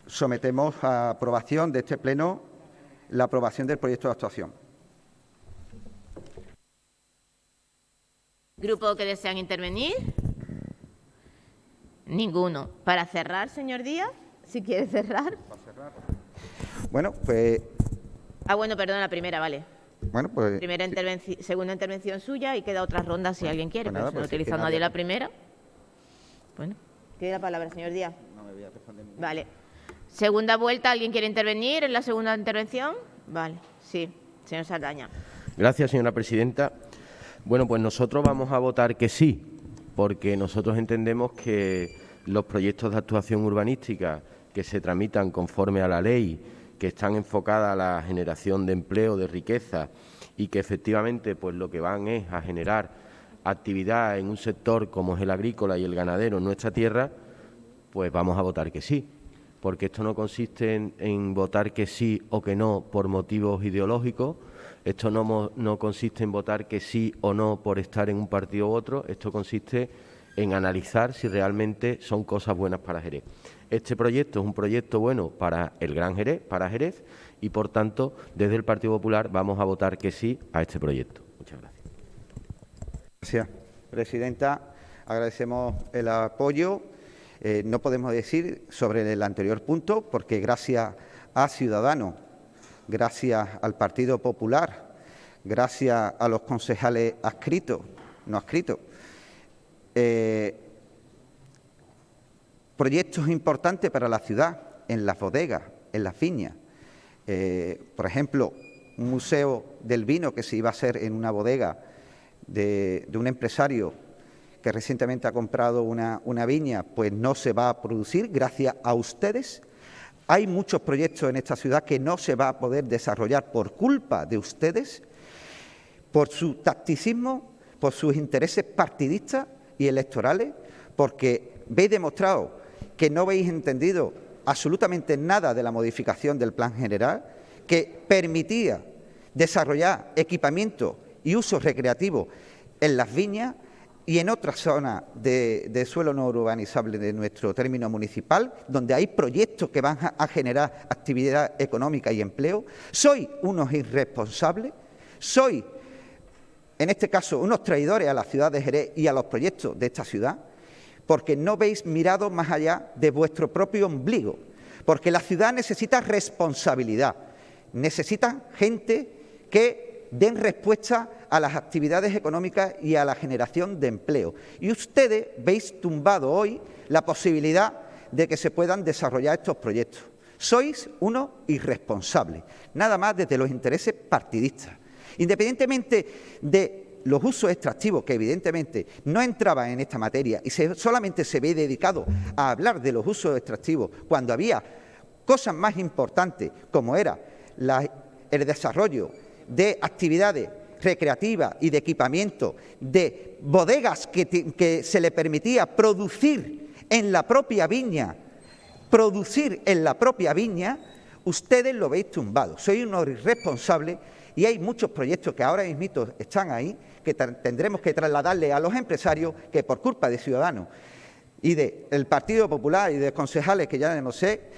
sometemos a aprobación de este Pleno la aprobación del proyecto de actuación. ¿Grupo que desean intervenir? Ninguno. ¿Para cerrar, señor Díaz? Si quiere cerrar. Bueno, pues... perdón, la primera, vale. Bueno, pues... Segunda intervención suya y queda otra ronda si alguien quiere. Pues nada, no utiliza nadie la primera. Bueno, tiene la palabra, señor Díaz. No me voy a responder. Vale. Segunda vuelta, ¿alguien quiere intervenir en la segunda intervención? Vale, sí, señor Saldaña. Gracias, señora presidenta. Bueno, pues nosotros vamos a votar que sí, porque nosotros entendemos que los proyectos de actuación urbanística que se tramitan conforme a la ley, que están enfocadas a la generación de empleo, de riqueza y que efectivamente pues lo que van es a generar actividad en un sector como es el agrícola y el ganadero en nuestra tierra, pues vamos a votar que sí, porque esto no consiste en votar que sí o que no por motivos ideológicos. Esto no consiste en votar que sí o no por estar en un partido u otro, esto consiste en analizar si realmente son cosas buenas para Jerez. Este proyecto es un proyecto bueno para el Gran Jerez, para Jerez, y por tanto, desde el Partido Popular vamos a votar que sí a este proyecto. Muchas gracias. Gracias, presidenta. Agradecemos el apoyo. No podemos decir sobre el anterior punto, porque gracias a Ciudadanos, gracias al Partido Popular, gracias a los concejales no adscritos, proyectos importantes para la ciudad, en las bodegas, en las viñas. Por ejemplo, un museo del vino que se iba a hacer en una bodega de un empresario que recientemente ha comprado una viña, pues no se va a producir gracias a ustedes. Hay muchos proyectos en esta ciudad que no se va a poder desarrollar por culpa de ustedes, por su tacticismo, por sus intereses partidistas y electorales, porque veis demostrado que no habéis entendido absolutamente nada de la modificación del Plan General, que permitía desarrollar equipamiento y uso recreativo en las viñas y en otras zonas de suelo no urbanizable de nuestro término municipal, donde hay proyectos que van a generar actividad económica y empleo. Sois unos irresponsables, sois, en este caso, unos traidores a la ciudad de Jerez y a los proyectos de esta ciudad, porque no habéis mirado más allá de vuestro propio ombligo, porque la ciudad necesita responsabilidad, necesita gente que den respuesta a las actividades económicas y a la generación de empleo. Y ustedes veis tumbado hoy la posibilidad de que se puedan desarrollar estos proyectos. Sois unos irresponsables, nada más desde los intereses partidistas. Independientemente de los usos extractivos, que evidentemente no entraban en esta materia y solamente se ve dedicado a hablar de los usos extractivos cuando había cosas más importantes como era el desarrollo de actividades recreativas y de equipamiento, de bodegas que se le permitía producir en la propia viña, ustedes lo veis tumbado. Sois unos irresponsables y hay muchos proyectos que ahora mismo están ahí que tendremos que trasladarle a los empresarios que por culpa de Ciudadanos y del Partido Popular y de concejales que ya no sé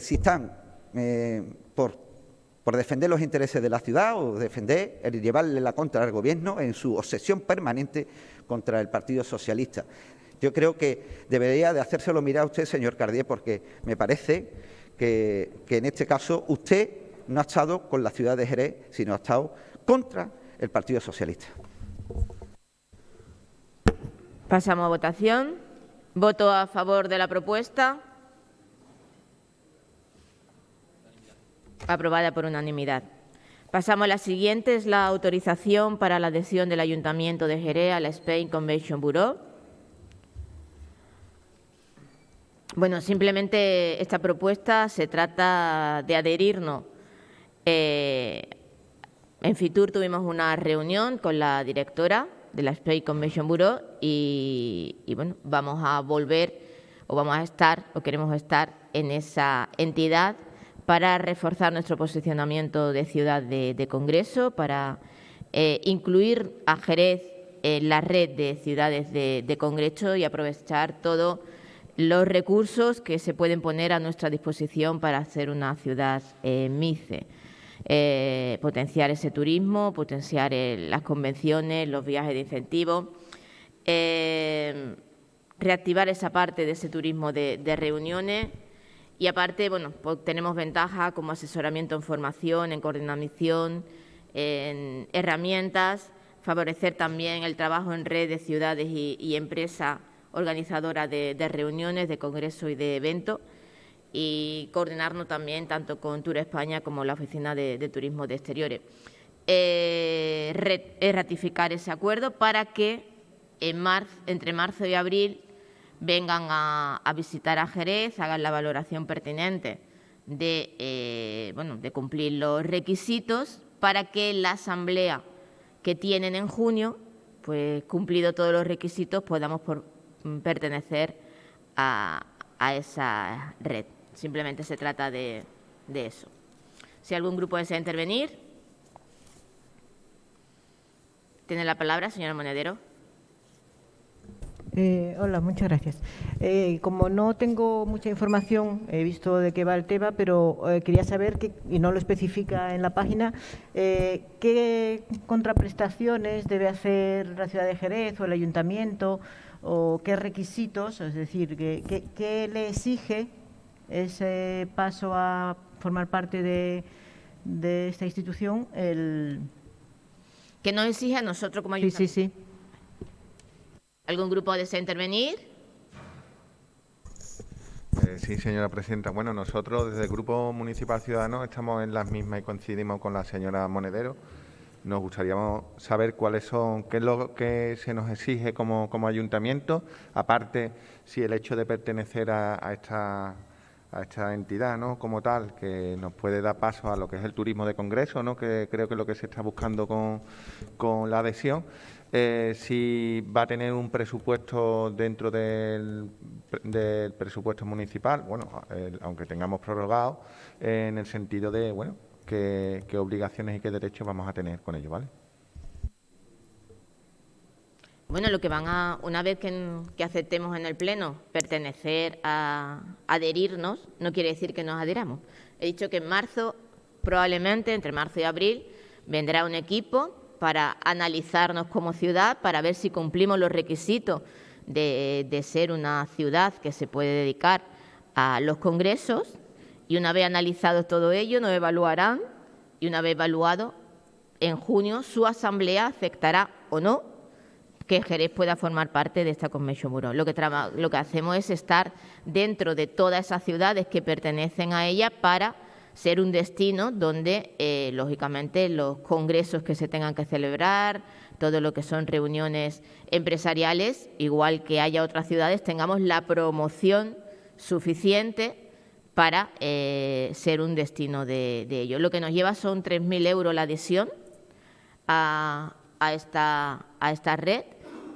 si están por defender los intereses de la ciudad o llevarle la contra al Gobierno en su obsesión permanente contra el Partido Socialista. Yo creo que debería de hacérselo mirar a usted, señor Cardié, porque me parece que en este caso usted no ha estado con la ciudad de Jerez, sino ha estado contra el Partido Socialista. Pasamos a votación. Voto a favor de la propuesta. Aprobada por unanimidad. Pasamos a la siguiente, es la autorización para la adhesión del Ayuntamiento de Jerez a la Spain Convention Bureau. Bueno, simplemente esta propuesta se trata de adherirnos. En Fitur tuvimos una reunión con la directora de la Spain Convention Bureau y bueno, vamos a volver o vamos a estar o queremos estar en esa entidad para reforzar nuestro posicionamiento de ciudad de congreso, para incluir a Jerez en la red de ciudades de congreso y aprovechar todos los recursos que se pueden poner a nuestra disposición para hacer una ciudad MICE. Potenciar ese turismo, potenciar las convenciones, los viajes de incentivo, reactivar esa parte de ese turismo de reuniones y aparte, bueno, pues tenemos ventajas como asesoramiento en formación, en coordinación, en herramientas, favorecer también el trabajo en red de ciudades y empresas organizadoras de reuniones, de congresos y de eventos, y coordinarnos también tanto con Tour España como la Oficina de Turismo de Exteriores. Ratificar ese acuerdo para que entre marzo y abril vengan a visitar a Jerez, hagan la valoración pertinente de cumplir los requisitos para que la asamblea que tienen en junio, pues cumplido todos los requisitos, podamos pertenecer a esa red. Simplemente se trata de eso. Si algún grupo desea intervenir. Tiene la palabra, señora Monedero. Hola, muchas gracias. Como no tengo mucha información, he visto de qué va el tema, pero quería saber, y no lo especifica en la página, qué contraprestaciones debe hacer la ciudad de Jerez o el ayuntamiento o qué requisitos, es decir, qué le exige ese paso a formar parte de esta institución. ¿Qué nos exige a nosotros como ayuntamiento? Sí. ¿Algún grupo desea intervenir? Sí, señora presidenta. Bueno, nosotros desde el Grupo Municipal Ciudadanos estamos en las mismas y coincidimos con la señora Monedero. Nos gustaría saber qué es lo que se nos exige como ayuntamiento, aparte si el hecho de pertenecer a esta entidad, ¿no?, como tal, que nos puede dar paso a lo que es el turismo de congreso, ¿no?, que creo que es lo que se está buscando con la adhesión. Si va a tener un presupuesto dentro del presupuesto municipal, bueno, aunque tengamos prorrogado, en el sentido de, bueno, qué obligaciones y qué derechos vamos a tener con ello, ¿vale? Bueno, lo que una vez que aceptemos en el Pleno pertenecer a adherirnos, no quiere decir que nos adheramos. He dicho que en marzo, probablemente entre marzo y abril, vendrá un equipo para analizarnos como ciudad, para ver si cumplimos los requisitos de ser una ciudad que se puede dedicar a los congresos, y una vez analizado todo ello nos evaluarán y una vez evaluado en junio su asamblea aceptará o no que Jerez pueda formar parte de esta Convention Bureau. Lo que hacemos es estar dentro de todas esas ciudades que pertenecen a ella para ser un destino donde, lógicamente, los congresos que se tengan que celebrar, todo lo que son reuniones empresariales, igual que haya otras ciudades, tengamos la promoción suficiente para ser un destino de ello. Lo que nos lleva son 3.000 euros la adhesión a esta red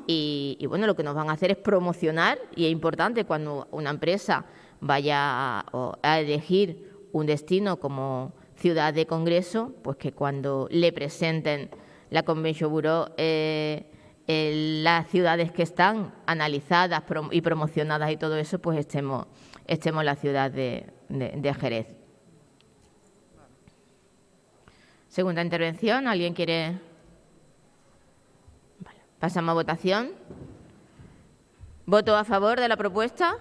y, bueno, lo que nos van a hacer es promocionar, y es importante cuando una empresa vaya a elegir un destino como ciudad de congreso, pues que cuando le presenten la Convention Bureau las ciudades que están analizadas y promocionadas y todo eso, pues estemos en la ciudad de Jerez. Segunda intervención, ¿alguien quiere? Vale. Pasamos a votación. ¿Voto a favor de la propuesta?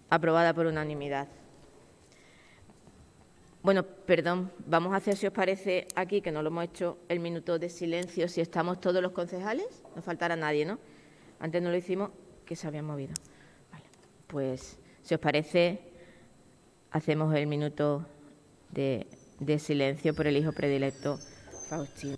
Aprobada por unanimidad. Bueno, perdón, vamos a hacer, si os parece, aquí, que no lo hemos hecho, el minuto de silencio, si estamos todos los concejales. No faltará nadie, ¿no? Antes no lo hicimos, que se había movido. Vale. Pues, si os parece, hacemos el minuto de silencio por el hijo predilecto Faustino.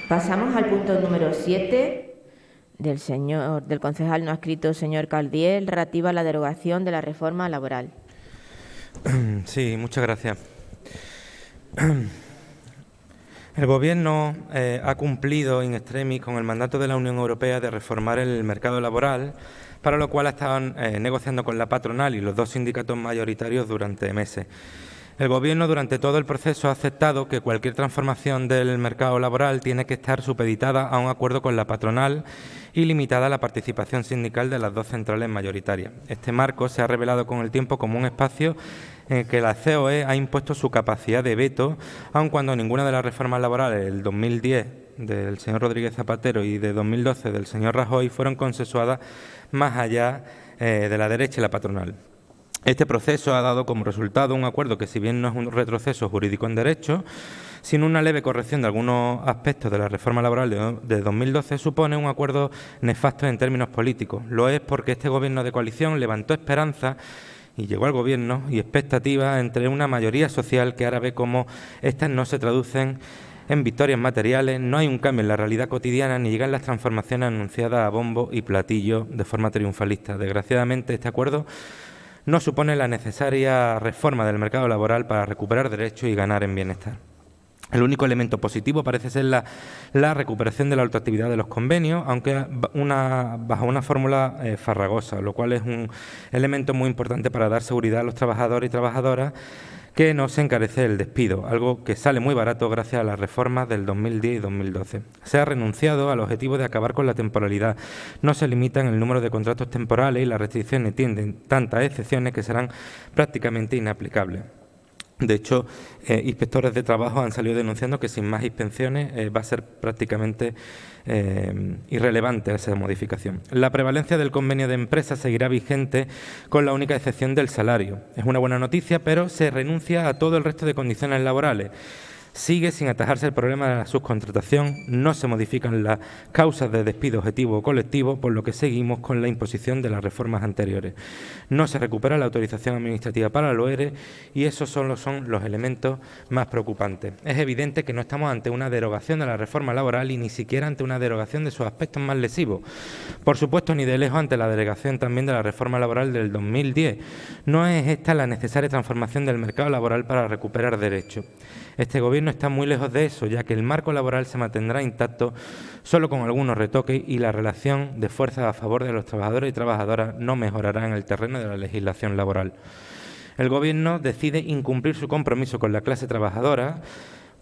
Pasamos al punto número 7 del concejal no adscrito, señor Caldiel, relativa a la derogación de la reforma laboral. Sí, muchas gracias. El Gobierno ha cumplido in extremis con el mandato de la Unión Europea de reformar el mercado laboral, para lo cual estaban negociando con la patronal y los dos sindicatos mayoritarios durante meses. El Gobierno, durante todo el proceso, ha aceptado que cualquier transformación del mercado laboral tiene que estar supeditada a un acuerdo con la patronal y limitada a la participación sindical de las dos centrales mayoritarias. Este marco se ha revelado con el tiempo como un espacio en el que la COE ha impuesto su capacidad de veto, aun cuando ninguna de las reformas laborales del 2010 del señor Rodríguez Zapatero y de 2012 del señor Rajoy fueron consensuadas más allá de la derecha y la patronal. Este proceso ha dado como resultado un acuerdo que, si bien no es un retroceso jurídico en derecho, sino una leve corrección de algunos aspectos de la reforma laboral de 2012, supone un acuerdo nefasto en términos políticos. Lo es porque este Gobierno de coalición levantó esperanza y llegó al Gobierno y expectativas entre una mayoría social que ahora ve cómo estas no se traducen en victorias materiales, no hay un cambio en la realidad cotidiana ni llegan las transformaciones anunciadas a bombo y platillo de forma triunfalista. Desgraciadamente, este acuerdo no supone la necesaria reforma del mercado laboral para recuperar derechos y ganar en bienestar. El único elemento positivo parece ser la recuperación de la ultraactividad de los convenios, aunque bajo una fórmula farragosa, lo cual es un elemento muy importante para dar seguridad a los trabajadores y trabajadoras, que no se encarece el despido, algo que sale muy barato gracias a las reformas del 2010 y 2012. Se ha renunciado al objetivo de acabar con la temporalidad. No se limitan el número de contratos temporales y las restricciones tienden tantas excepciones que serán prácticamente inaplicables. De hecho, inspectores de trabajo han salido denunciando que sin más inspecciones va a ser prácticamente irrelevante esa modificación. La prevalencia del convenio de empresa seguirá vigente con la única excepción del salario. Es una buena noticia, pero se renuncia a todo el resto de condiciones laborales. Sigue sin atajarse el problema de la subcontratación, no se modifican las causas de despido objetivo o colectivo, por lo que seguimos con la imposición de las reformas anteriores. No se recupera la autorización administrativa para los ERE y esos son los elementos más preocupantes. Es evidente que no estamos ante una derogación de la reforma laboral y ni siquiera ante una derogación de sus aspectos más lesivos. Por supuesto, ni de lejos ante la derogación también de la reforma laboral del 2010. No es esta la necesaria transformación del mercado laboral para recuperar derechos. Este Gobierno está muy lejos de eso, ya que el marco laboral se mantendrá intacto solo con algunos retoques y la relación de fuerza a favor de los trabajadores y trabajadoras no mejorará en el terreno de la legislación laboral. El Gobierno decide incumplir su compromiso con la clase trabajadora,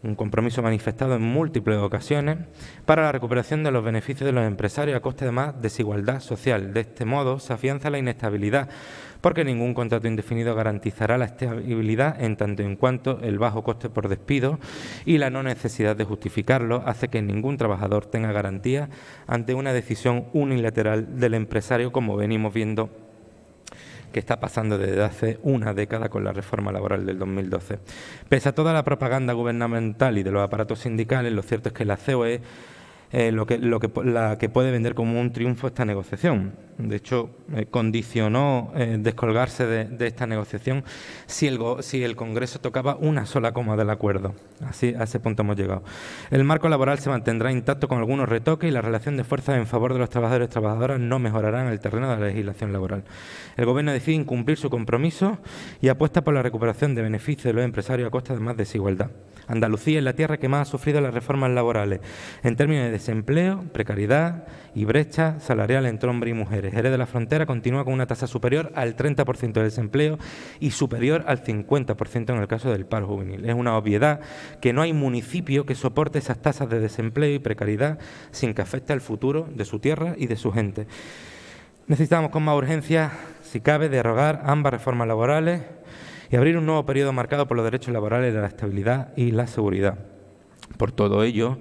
un compromiso manifestado en múltiples ocasiones, para la recuperación de los beneficios de los empresarios a coste de más desigualdad social. De este modo se afianza la inestabilidad, porque ningún contrato indefinido garantizará la estabilidad en tanto en cuanto el bajo coste por despido y la no necesidad de justificarlo hace que ningún trabajador tenga garantía ante una decisión unilateral del empresario, como venimos viendo que está pasando desde hace una década con la reforma laboral del 2012. Pese a toda la propaganda gubernamental y de los aparatos sindicales, lo cierto es que la COE la que puede vender como un triunfo esta negociación. De hecho, condicionó descolgarse de esta negociación si el Congreso tocaba una sola coma del acuerdo. Así, a ese punto hemos llegado. El marco laboral se mantendrá intacto con algunos retoques y la relación de fuerzas en favor de los trabajadores y trabajadoras no mejorará en el terreno de la legislación laboral. El Gobierno decide incumplir su compromiso y apuesta por la recuperación de beneficios de los empresarios a costa de más desigualdad. Andalucía es la tierra que más ha sufrido las reformas laborales en términos de desempleo, precariedad y brecha salarial entre hombres y mujeres. Jerez de la Frontera continúa con una tasa superior al 30% de desempleo y superior al 50% en el caso del paro juvenil. Es una obviedad que no hay municipio que soporte esas tasas de desempleo y precariedad sin que afecte al futuro de su tierra y de su gente. Necesitamos con más urgencia, si cabe, derogar ambas reformas laborales y abrir un nuevo periodo marcado por los derechos laborales de la estabilidad y la seguridad. Por todo ello,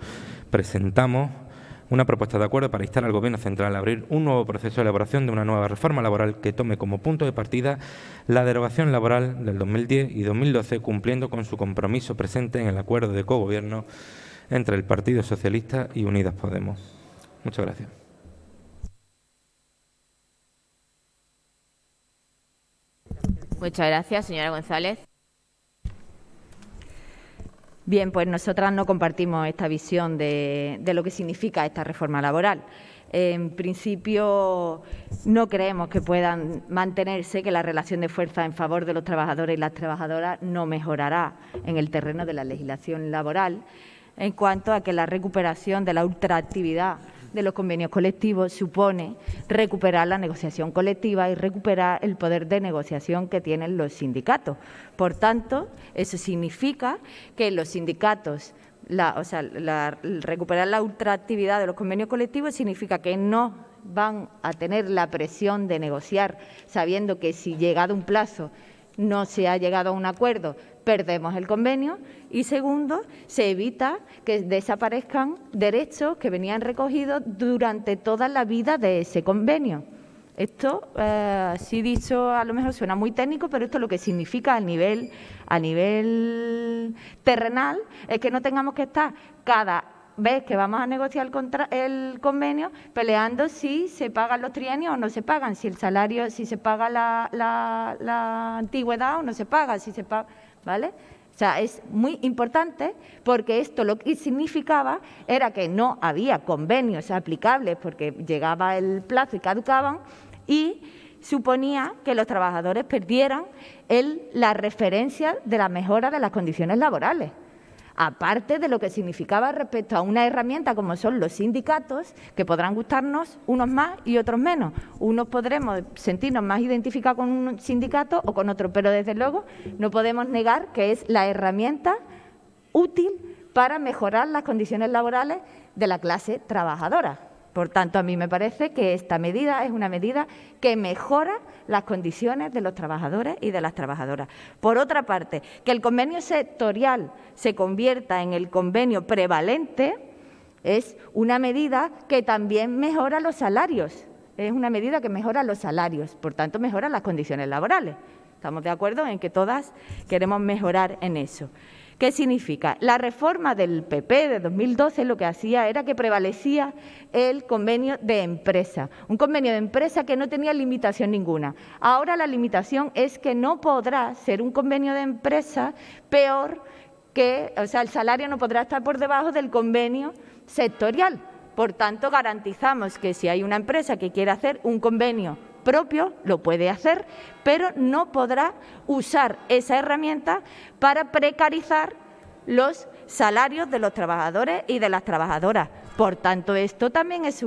presentamos una propuesta de acuerdo para instar al Gobierno central a abrir un nuevo proceso de elaboración de una nueva reforma laboral que tome como punto de partida la derogación laboral del 2010 y 2012, cumpliendo con su compromiso presente en el acuerdo de cogobierno entre el Partido Socialista y Unidas Podemos. Muchas gracias. Muchas gracias, señora González. Bien, pues nosotras no compartimos esta visión de lo que significa esta reforma laboral. En principio, no creemos que puedan mantenerse, que la relación de fuerza en favor de los trabajadores y las trabajadoras no mejorará en el terreno de la legislación laboral, en cuanto a que la recuperación de la ultraactividad de los convenios colectivos supone recuperar la negociación colectiva y recuperar el poder de negociación que tienen los sindicatos. Por tanto, eso significa que los sindicatos, recuperar la ultraactividad de los convenios colectivos significa que no van a tener la presión de negociar, sabiendo que si llegado un plazo no se ha llegado a un acuerdo, perdemos el convenio. Y segundo, se evita que desaparezcan derechos que venían recogidos durante toda la vida de ese convenio. Esto, así dicho, a lo mejor suena muy técnico, pero esto lo que significa a nivel terrenal es que no tengamos que estar cada vez que vamos a negociar el convenio peleando si se pagan los trienios o no se pagan, si el salario, si se paga la antigüedad o no se paga, si se paga, ¿vale? O sea, es muy importante porque esto lo que significaba era que no había convenios aplicables porque llegaba el plazo y caducaban, y suponía que los trabajadores perdieran la referencia de la mejora de las condiciones laborales. Aparte de lo que significaba respecto a una herramienta como son los sindicatos, que podrán gustarnos unos más y otros menos. Unos podremos sentirnos más identificados con un sindicato o con otro, pero desde luego no podemos negar que es la herramienta útil para mejorar las condiciones laborales de la clase trabajadora. Por tanto, a mí me parece que esta medida es una medida que mejora las condiciones de los trabajadores y de las trabajadoras. Por otra parte, que el convenio sectorial se convierta en el convenio prevalente es una medida que también mejora los salarios. Es una medida que mejora los salarios, por tanto, mejora las condiciones laborales. Estamos de acuerdo en que todas queremos mejorar en eso. ¿Qué significa? La reforma del PP de 2012 lo que hacía era que prevalecía el convenio de empresa, un convenio de empresa que no tenía limitación ninguna. Ahora la limitación es que no podrá ser un convenio de empresa peor que, o sea, el salario no podrá estar por debajo del convenio sectorial. Por tanto, garantizamos que si hay una empresa que quiere hacer un convenio propio, lo puede hacer, pero no podrá usar esa herramienta para precarizar los salarios de los trabajadores y de las trabajadoras. Por tanto, esto también es